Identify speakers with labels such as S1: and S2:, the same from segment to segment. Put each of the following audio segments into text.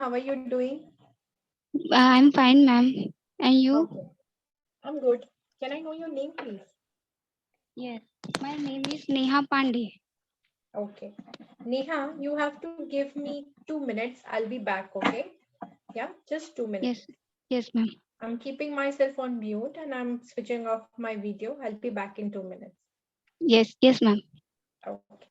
S1: how are you doing?
S2: I'm fine, ma'am. And you?
S1: Okay, I'm good. Can I know your name, please?
S2: Yes, my name is Neha Pandey.
S1: Okay. Neha, you have to give me 2 minutes. I'll be back, okay? Yeah, just 2 minutes.
S2: Yes, yes, ma'am.
S1: I'm keeping myself on mute and I'm switching off my video. I'll be back in 2 minutes.
S2: Yes, yes, ma'am.
S1: Okay.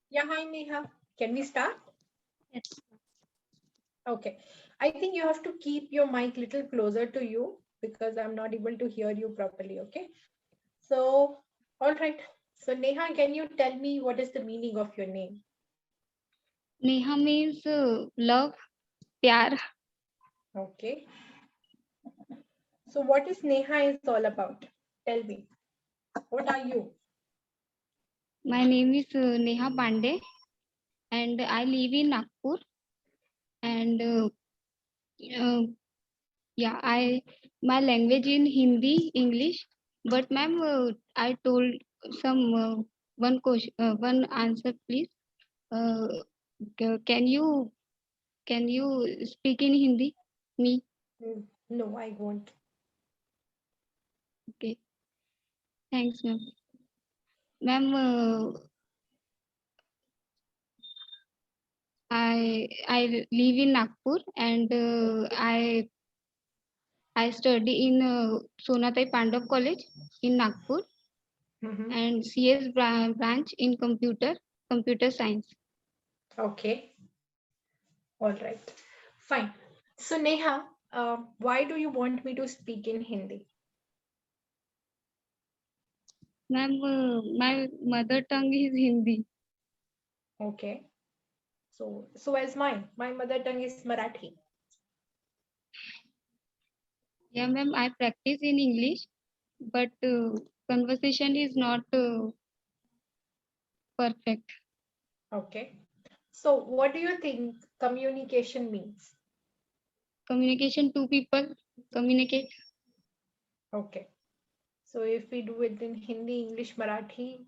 S1: Yeah, hi Neha. Can we start?
S2: Yes.
S1: Okay. I think you have to keep your mic little closer to you because I'm not able to hear you properly, okay? So, all right. So, Neha, can you tell me what is the meaning of your name?
S2: Neha means love, pyar.
S1: Okay. So, what is Neha is all about? Tell me. What are you?
S2: My name is Neha Pandey, and I live in Nagpur. And uh, yeah, I my language in Hindi, English. But ma'am, I told some one question, one answer, please. Uh, can you speak in Hindi? Me?
S1: No, I won't.
S2: Okay. Thanks, ma'am. Ma'am, I live in Nagpur and I study in Sonatai Pandav College in Nagpur
S1: Mhm.
S2: and CS branch in computer science.
S1: Okay. All right. Fine. So, Neha, why do you want me to speak in Hindi?
S2: Ma'am, my mother tongue is Hindi.
S1: Okay. So as mine. My mother tongue is Marathi.
S2: Yeah, ma'am, I practice in English, but conversation is not perfect.
S1: Okay. So, what do you think communication means?
S2: Communication, two people communicate.
S1: Okay. So, if we do it in Hindi, English, Marathi,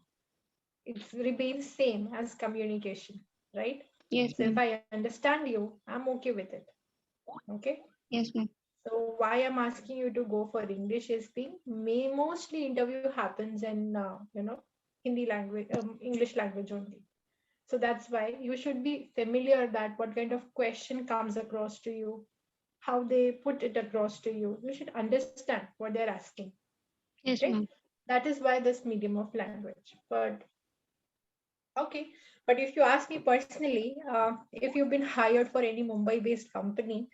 S1: it remains same as communication, right?
S2: Yes,
S1: So, if
S2: ma'am.
S1: I understand you, I'm okay with it. Okay.
S2: Yes, ma'am.
S1: So, why I'm asking you to go for English is being mostly interview happens in Hindi language, English language only. So that's why you should be familiar that what kind of question comes across to you, how they put it across to you. You should understand what they're asking.
S2: Yes,
S1: Okay,
S2: ma'am.
S1: that is why this medium of language. But okay, but if you ask me personally, if you've been hired for any Mumbai-based company,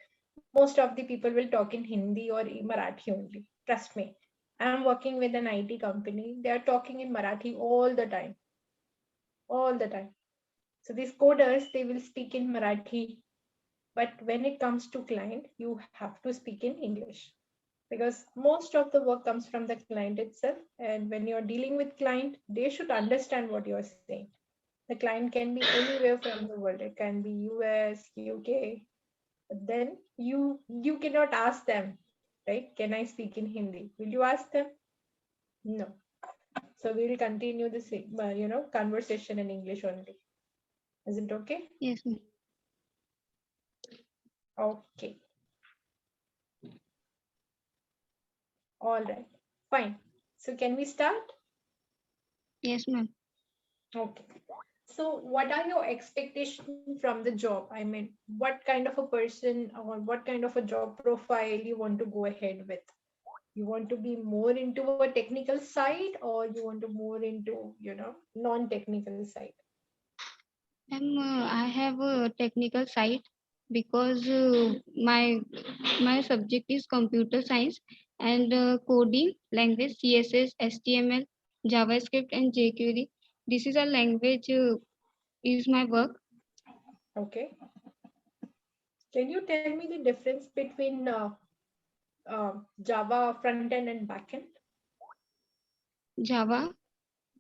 S1: most of the people will talk in Hindi or Marathi only. Trust me. I'm working with an IT company. They are talking in Marathi all the time, all the time. So these coders, they will speak in Marathi, but when it comes to client, you have to speak in English because most of the work comes from the client itself. And when you're dealing with client, they should understand what you're saying. The client can be anywhere from the world. It can be US, UK. But then you cannot ask them, right? Can I speak in Hindi? Will you ask them? No. So we'll continue this, conversation in English only. Is it okay?
S2: Yes, ma'am.
S1: Okay. All right. Fine. So can we start?
S2: Yes, ma'am.
S1: Okay. So what are your expectations from the job? I mean, what kind of a person or what kind of a job profile you want to go ahead with? You want to be more into a technical side or you want to more into, non-technical side?
S2: I have a technical side because my subject is computer science and coding language CSS, HTML. JavaScript and jQuery. This is a language is my work.
S1: Okay. Can you tell me the difference between Java front end and back end?
S2: Java.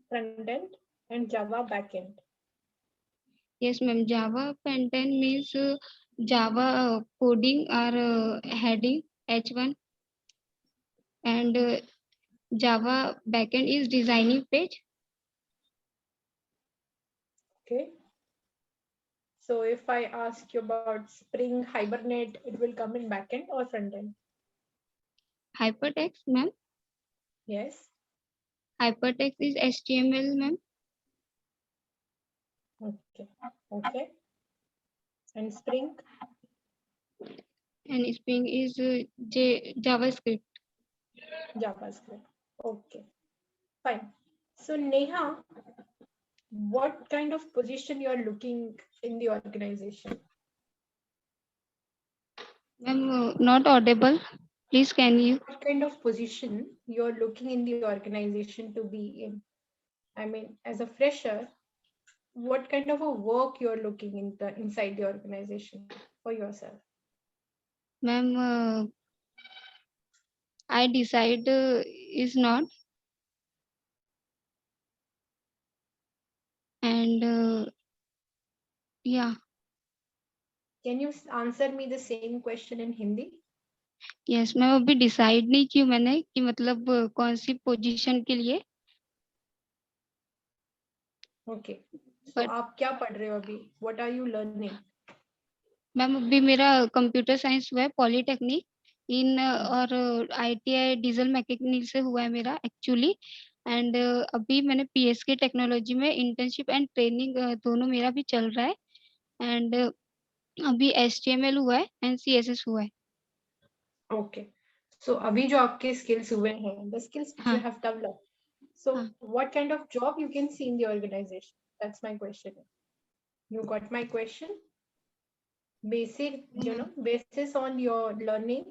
S1: Front end and Java back end.
S2: Yes, ma'am. Java front end means Java coding or heading H1, and Java backend is designing page.
S1: Okay. So if I ask you about Spring Hibernate, it will come in back end or front end?
S2: Hypertext, ma'am.
S1: Yes.
S2: Hypertext is HTML, ma'am.
S1: Okay. Okay. And Spring?
S2: And Spring is JavaScript.
S1: JavaScript. Okay. Fine. So Neha, what kind of position you are looking in the organization?
S2: Ma'am, not audible. Please, can you?
S1: What kind of position you are looking in the organization to be in? I mean, as a fresher, what kind of a work you are looking in inside the organization for yourself?
S2: Ma'am, I decide is not, and yeah.
S1: Can you answer me the same question in Hindi?
S2: Yes ma'am, अभी decide नहीं की मैंने कि मतलब कौन सी position के लिए.
S1: Okay. So
S2: but
S1: आप क्या पढ़ रहे हो अभी? What are you learning?
S2: Ma'am अभी मेरा कंप्यूटर साइंस हुआ है पॉलीटेक्निक इन और ITI डीजल मैकेनिकल से हुआ है मेरा एक्चुअली. एंड अभी मैंने PSK टेक्नोलॉजी में इंटर्नशिप एंड ट्रेनिंग दोनों मेरा भी चल रहा है. एंड अभी HTML हुआ है एंड CSS हुआ है.
S1: ओके. सो अभी जो आपके स्किल्स हुए हैं, द स्किल्स व्हिच यू
S2: हाँ.
S1: हैव डेवलप्ड, so
S2: हाँ.
S1: what kind of job you can see in the organization? That's my question. You got my question? Basic, basis on your learning,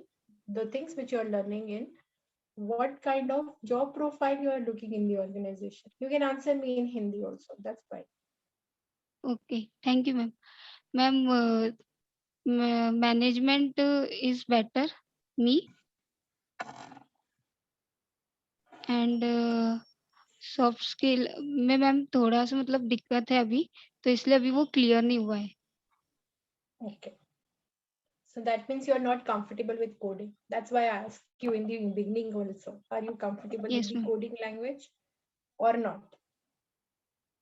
S1: the things which you are learning in, what kind of job profile you are looking in the organization? You can answer me in Hindi also. That's fine.
S2: Okay, thank you ma'am. Ma'am management is better me. And soft skill में ma'am थोड़ा सा मतलब दिक्कत है अभी, तो इसलिए अभी वो क्लियर नहीं हुआ है.
S1: Okay. So that means you are not comfortable with coding. That's why I asked you in the beginning also. Are you comfortable with
S2: yes
S1: the
S2: ma'am.
S1: coding language or not?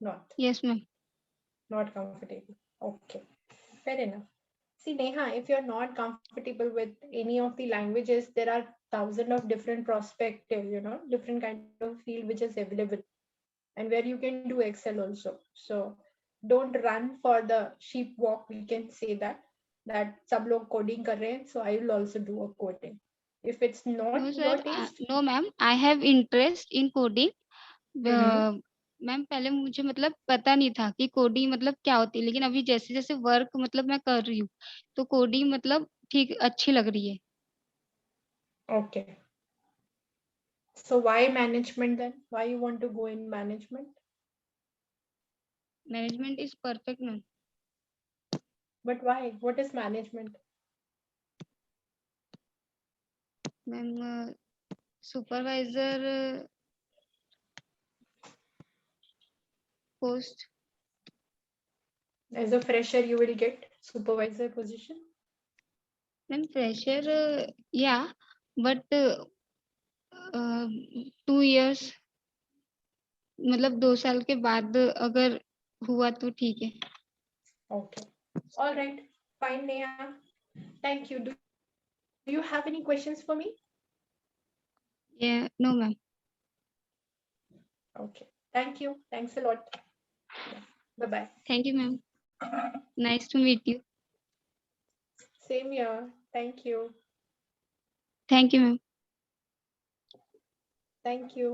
S1: Not.
S2: Yes ma'am.
S1: Not comfortable. Okay. Fair enough. See, Neha, if you're not comfortable with any of the languages, there are thousands of different perspective, different kind of field which is available, and where you can do Excel also. So don't run for the sheep walk. We can say that सब लोग coding कर रहे हैं, so I will also do a coding. If it's
S2: no
S1: not your
S2: sir,
S1: taste,
S2: no ma'am, I have interest in coding.
S1: mm-hmm.
S2: Ma'am पहले मुझे मतलब पता नहीं था कि कोडिंग मतलब क्या होती है, लेकिन अभी जैसे जैसे वर्क मतलब मैं कर रही हूँ तो कोडिंग मतलब ठीक अच्छी लग रही है.
S1: Okay. So why management then? Why you want to go in management?
S2: Management is perfect ma'am.
S1: But why? What is management?
S2: Ma'am supervisor post.
S1: As a fresher, you will get supervisor position.
S2: Ma'am fresher या but 2 years मतलब 2 साल के बाद अगर हुआ तो ठीक है.
S1: Okay. All right. Fine, Neha. Thank you. Do you have any questions for me?
S2: No ma'am.
S1: Okay. Thank you. Thanks a lot. Bye bye.
S2: Thank you ma'am. Nice to meet you.
S1: Same here. Thank you.
S2: Thank you ma'am.
S1: Thank you.